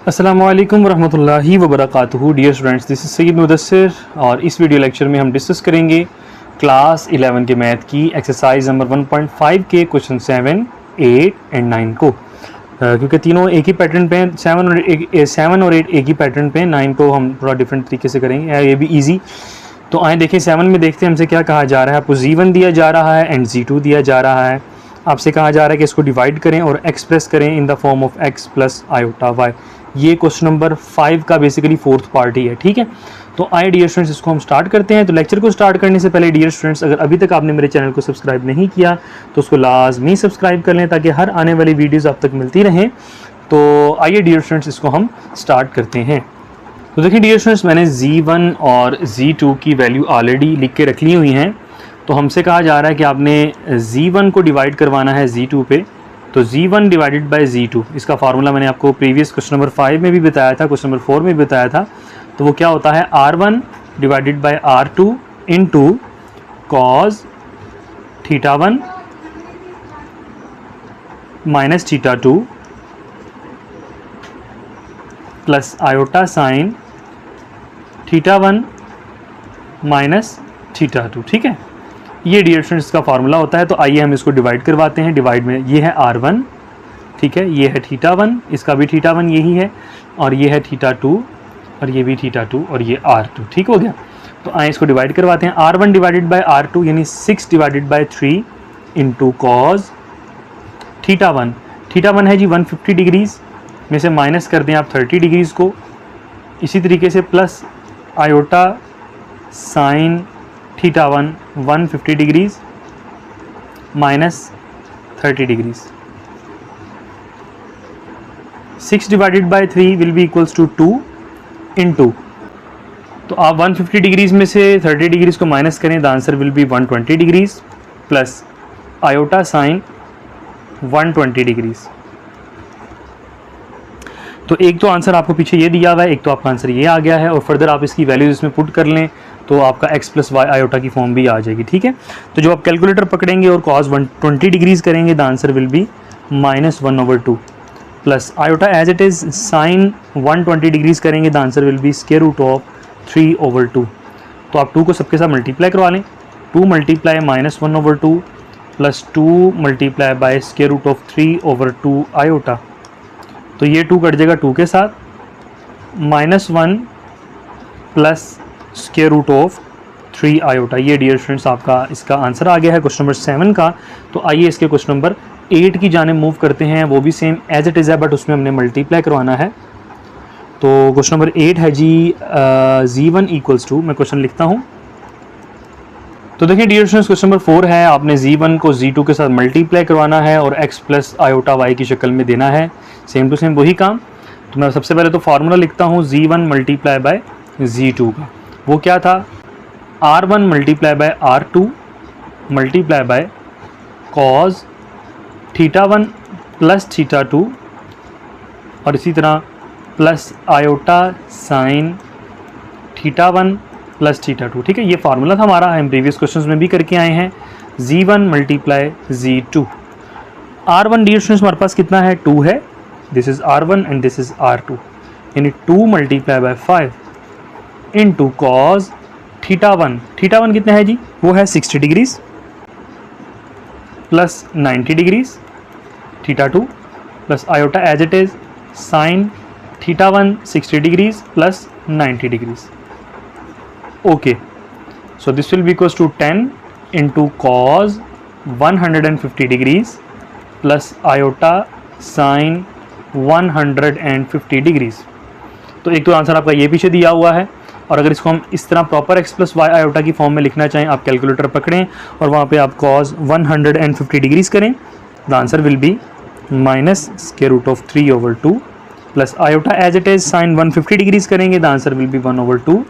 अस्सलामुअलैकुम वरहमतुल्लाहि वबरकातुहू। Dear students, this is Syed Mudassir और इस वीडियो लेक्चर में हम डिस्कस करेंगे क्लास 11 के मैथ की एक्सरसाइज नंबर 1.5 के क्वेश्चन 7, 8 एंड 9 को, क्योंकि तीनों एक ही पैटर्न पे हैं। 7 और 8 एक ही पैटर्न पे हैं। 9 को हम थोड़ा डिफरेंट तरीके से करेंगे, ये भी ईजी। तो आए देखें 7 में देखते हैं हमसे क्या कहा जा रहा है। आपको Z1 दिया जा रहा है एंड Z2 दिया जा रहा है। आपसे कहा जा रहा है कि इसको डिवाइड करें और एक्सप्रेस करें in the form of x plus iota y। ये क्वेश्चन नंबर 5 का बेसिकली फोर्थ पार्ट ही है, ठीक है। तो आए डियर स्टूडेंट्स, इसको हम स्टार्ट करते हैं। तो लेक्चर को स्टार्ट करने से पहले डियर स्टूडेंट्स, अगर अभी तक आपने मेरे चैनल को सब्सक्राइब नहीं किया तो उसको लाजमी सब्सक्राइब कर लें ताकि हर आने वाली वीडियोज़ आप तक मिलती रहें। तो आइए डियर स्टूडेंट्स, इसको हम स्टार्ट करते हैं। तो देखिए डियर स्टूडेंट्स, मैंने Z1 और Z2 की वैल्यू ऑलरेडी लिख के रख ली हुई हैं। तो हमसे कहा जा रहा है कि आपने Z1 को डिवाइड करवाना है Z2 पे। तो Z1 डिवाइडेड बाय Z2, इसका फार्मूला मैंने आपको प्रीवियस क्वेश्चन नंबर 5 में भी बताया था, क्वेश्चन नंबर 4 में भी बताया था। तो वो क्या होता है, R1 divided by R2 into cos θ1 minus θ2 plus iota sine θ1 minus θ2, ठीक है। ये डियर स्टूडेंट्स का फार्मूला होता है। तो आइए हम इसको डिवाइड करवाते हैं। डिवाइड में ये है R1, ठीक है, ये है θ1, इसका भी θ1 यही है, और ये है θ2 और ये भी θ2 और ये R2, ठीक हो गया। तो आइए इसको डिवाइड करवाते हैं। R1 डिवाइडेड बाय R2 यानी 6 डिवाइडेड बाय 3 इंटू कॉज θ1। θ1 है जी 150 डिग्रीज़ में से माइनस कर दें आप 30 डिग्रीज़ को। इसी तरीके से plus iota sine θ1 150 degrees minus 30 degrees. 6 divided by 3 will be equals to 2 into, तो आप 150 डिग्रीज़ में से 30 डिग्रीज़ को माइनस करें, the answer will B 120 degrees plus iota sign 120 degrees. तो एक तो आंसर आपको पीछे ये दिया हुआ है, एक तो आपका आंसर ये आ गया है, और फर्दर आप इसकी वैल्यूज इसमें पुट कर लें तो आपका x प्लस वाई आयोटा की फॉर्म भी आ जाएगी, ठीक है। तो जो आप कैलकुलेटर पकड़ेंगे और cos 120 डिग्रीज़ करेंगे, the answer will be -1/2 plus iota as it is sine 120 degrees करेंगे, the answer will be square root of 3/2। तो आप 2 को सबके साथ मल्टीप्लाई करवा लें। 2 multiply -1/2 plus 2 multiply by square root of 3/2 iota. तो ये 2 कट जाएगा 2 के साथ, -1 plus square root of 3 iota. ये डियर स्टूडेंट्स आपका इसका आंसर आ गया है क्वेश्चन नंबर 7 का। तो आइए इसके क्वेश्चन नंबर 8 की जाने मूव करते हैं। वो भी सेम एज इट इज़ है, बट उसमें हमने मल्टीप्लाई करवाना है। तो क्वेश्चन नंबर 8 है जी Z1 इक्वल्स टू, मैं क्वेश्चन लिखता हूँ। तो देखिए डियर स्टूडेंट्स, क्वेश्चन नंबर 4 है, आपने Z1 को Z2 के साथ मल्टीप्लाई करवाना है और x प्लस आयोटा y की शक्ल में देना है। सेम टू सेम वही काम। तो मैं सबसे पहले तो फार्मूला लिखता हूँ Z1 मल्टीप्लाई बाय Z2 का। वो क्या था, R1 multiply by R2 multiply by cos θ1 plus θ2 और इसी तरह प्लस आयोटा साइन θ1 प्लस θ2, ठीक है। ये फार्मूला था हमारा, हम प्रीवियस क्वेश्चंस में भी करके आए हैं। Z1 multiply Z2। R1 dear students हमारे पास कितना है, 2 है। This is R1 and this is R2, यानी 2 मल्टीप्लाई बाय 5 इंटू कॉज θ1। θ1 कितना है जी, वो है 60 degrees plus 90 degrees, θ2 plus iota as it is sine θ1 60 degrees plus 90 degrees. Okay, so this will be equals to 10 into cos 150 degrees plus iota sine 150 degrees. तो एक तो answer आपका ये पीछे दिया हुआ है, और अगर इसको हम इस तरह proper x plus y iota की फॉर्म में लिखना चाहें, आप कैलकुलेटर पकड़ें और वहाँ पे आप cos 150 डिग्रीज़ करें, the answer will be minus square root of 3/2 plus iota as it is sine 150 degrees करेंगे, द आंसर विल बी 1/2।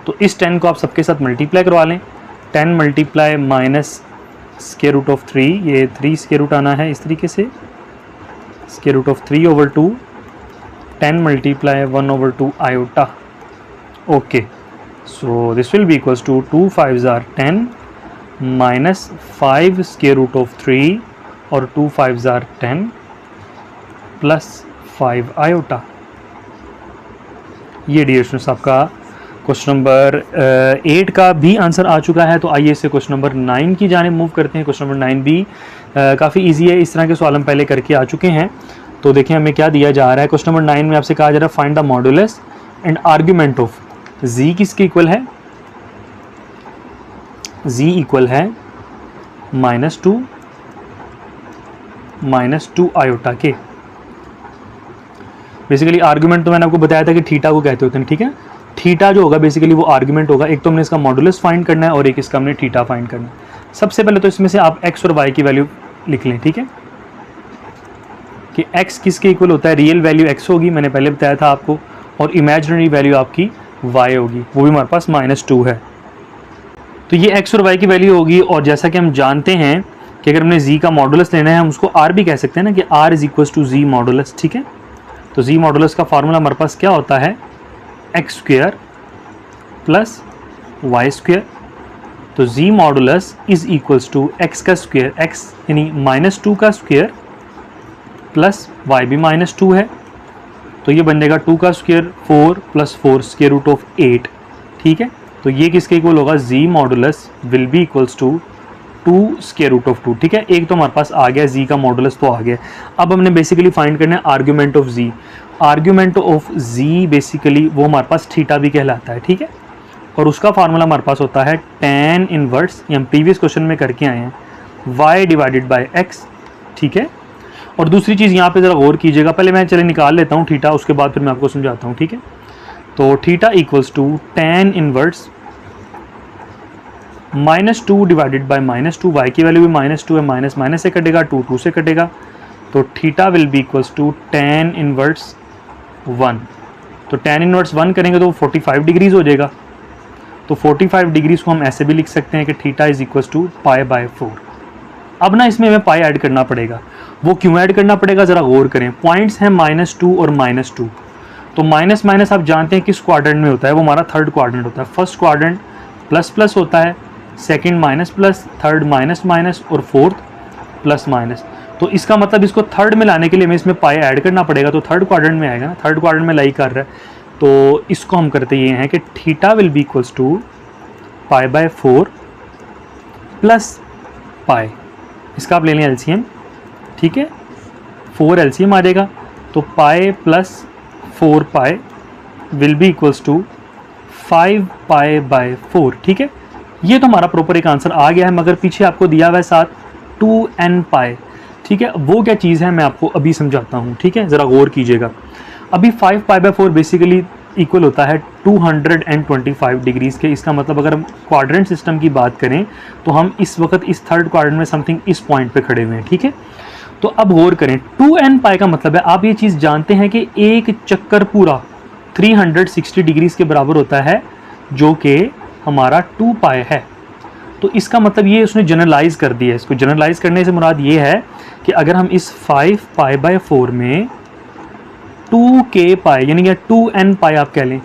तो इस 10 को आप सबके साथ मल्टीप्लाई करवा लें। 10 multiply minus square root of 3, ये 3 स्क्वायर रूट आना है इस तरीके से, square root of 3/2, 10 multiply 1/2 iota. Okay, so this will be equals to 2 5s are 10 minus 5 square root of 3 और 2 5s are 10 प्लस 5 आयोटा। ये डियर स्टूडेंट्स आपका question number 8 का भी आंसर आ चुका है। तो आइए इससे क्वेश्चन नंबर 9 की जानिब मूव करते हैं। क्वेश्चन नंबर 9 भी काफ़ी इजी है, इस तरह के सवाल हम पहले करके आ चुके हैं। तो देखिए हमें क्या दिया जा रहा है। क्वेश्चन नंबर 9 में आपसे कहा जा रहा है find the modulus and argument of z किसके इक्वल है, z इक्वल है -2 आयोटा के। बेसिकली आर्ग्यूमेंट तो मैंने आपको बताया था कि थीटा को कहते होते हैं, ठीक है। थीटा जो होगा बेसिकली वो आर्ग्यूमेंट होगा। एक तो हमने इसका मॉडुलस फाइंड करना है और एक इसका हमने थीटा फाइंड करना है। सबसे पहले तो इसमें से आप x और y की वैल्यू लिख लें, ठीक है, कि x किसके इक्वल होता है। रियल वैल्यू x होगी, मैंने पहले बताया था आपको, और इमेजिनरी वैल्यू आपकी y होगी, वो भी हमारे पास -2 है। तो ये x और y की वैल्यू होगी। और जैसा कि हम जानते हैं कि अगर हमने z का मॉडुलस लेना है हम उसको r भी कह सकते हैं ना, कि r is equal to z modulus, ठीक है। तो z मॉडुलस का फार्मूला हमारे पास क्या होता है, x square plus y square. तो z modulus is equals to x का स्क्वायर, x यानी -2 का स्क्वायर प्लस y भी -2 है, तो ये बन जाएगा 2 का square 4 plus 4 square root of 8, ठीक है। तो ये किसके इक्वल होगा, z modulus will be equals to 2 square root of 2, ठीक है। एक तो हमारे पास आ गया, z का मॉडुलस तो आ गया। अब हमने बेसिकली फाइंड करना है argument of z। Argument of z basically वो हमारे पास थीटा भी कहलाता है, ठीक है। और उसका फार्मूला हमारे पास होता है tan इनवर्स, ये हम प्रीवियस क्वेश्चन में करके आए हैं, y डिवाइडेड बाय x, ठीक है। और दूसरी चीज़ यहाँ पे ज़रा गौर कीजिएगा, पहले मैं चले निकाल लेता हूँ थीटा, उसके बाद फिर मैं आपको समझाता हूँ, ठीक है। तो theta equals to tan inverse -2 divided by -2, y की वैल्यू भी -2 है, माइनस माइनस से कटेगा, 2 से कटेगा, तो theta will be equals to tan inverse 1। तो tan इनवर्स 1 करेंगे तो 45 डिग्रीज हो जाएगा। तो 45 डिग्रीज को हम ऐसे भी लिख सकते हैं कि थीटा इज इक्वल्स टू π/4। अब ना इसमें हमें पाई ऐड करना पड़ेगा। वो क्यों ऐड करना पड़ेगा, ज़रा गौर करें। पॉइंट्स हैं -2 और -2, तो माइनस माइनस आप जानते हैं किस क्वाड्रेंट में होता है, वो हमारा थर्ड क्वाड्रेंट होता है। फर्स्ट क्वाड्रेंट प्लस प्लस होता है, second minus plus, third minus minus और फोर्थ प्लस माइनस। तो इसका मतलब इसको थर्ड में लाने के लिए हमें इसमें पाई ऐड करना पड़ेगा, तो थर्ड क्वाड्रेंट में आएगा ना, थर्ड क्वाड्रेंट में लाई कर रहा है। तो इसको हम करते ये हैं कि theta will be equals to π/4 plus pi. इसका आप ले लें एलसीएम, ठीक है, 4 एलसीएम आ जाएगा। तो pi plus 4 pi will be equals to 5π/4, ठीक है। ये तो हमारा प्रॉपर एक आंसर आ गया है, मगर पीछे आपको दिया हुआ है साथ 2n पाई, ठीक है। वो क्या चीज़ है मैं आपको अभी समझाता हूँ, ठीक है, ज़रा गौर कीजिएगा। अभी 5π/4 बेसिकली इक्वल होता है 225 डिग्रीज़ के। इसका मतलब अगर हम क्वाड्रेंट सिस्टम की बात करें तो हम इस वक्त इस थर्ड क्वाड्रेंट में समथिंग इस पॉइंट पे खड़े हुए हैं, ठीक है। तो अब गौर करें, 2n पाई का मतलब है, आप ये चीज़ जानते हैं कि एक चक्कर पूरा 360 डिग्रीज़ के बराबर होता है, जो कि हमारा 2 पाई है। तो इसका मतलब ये उसने जनरलाइज कर दिया है। इसको जनरलाइज करने से मुराद ये है कि अगर हम इस 5π/4 में 2k पाई यानी कि 2n पाई आप कह लें,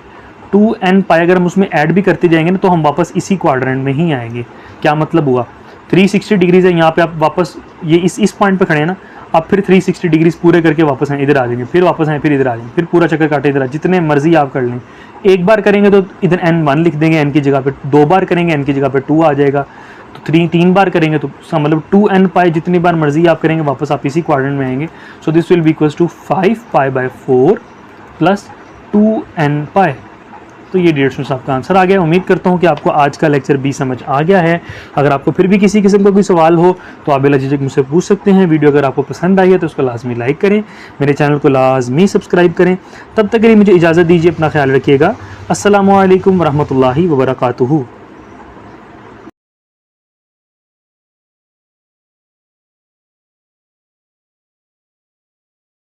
2n पाई अगर हम उसमें ऐड भी करते जाएंगे ना तो हम वापस इसी क्वाड्रेंट में ही आएंगे। क्या मतलब हुआ, 360 डिग्रीज है यहाँ पे, आप वापस ये इस पॉइंट पे खड़े हैं ना, आप फिर 360 डिग्रीज पूरे करके वापस आए, इधर आ जाएंगे, फिर वापस आए, फिर इधर आ जाएंगे, फिर पूरा चक्कर काटे इधर आ, जितने मर्जी आप कर लें। एक बार करेंगे तो इधर n1 लिख देंगे, n की जगह पे, 2 बार करेंगे n की जगह पे 2 आ जाएगा, तो 3 बार करेंगे तो उसका मतलब 2n पाई, जितनी बार मर्जी आप करेंगे वापस आप इसी क्वाड्रेंट में आएंगे। So this will be equals to 5π/4 plus 2n pi. तो ये 150 आपका आंसर आ गया। उम्मीद करता हूँ कि आपको आज का लेक्चर भी समझ आ गया है। अगर आपको फिर भी किसी किस्म का कोई सवाल हो तो आप बेझिझक मुझसे पूछ सकते हैं। वीडियो अगर आपको पसंद आई है तो उसको लाजमी लाइक करें, मेरे चैनल को लाजमी सब्सक्राइब करें। तब तक के लिए मुझे इजाज़त दीजिए, अपना ख्याल रखिएगा। अस्सलामु अलैकुम वरहमतुल्लाहि वबरकातुहू।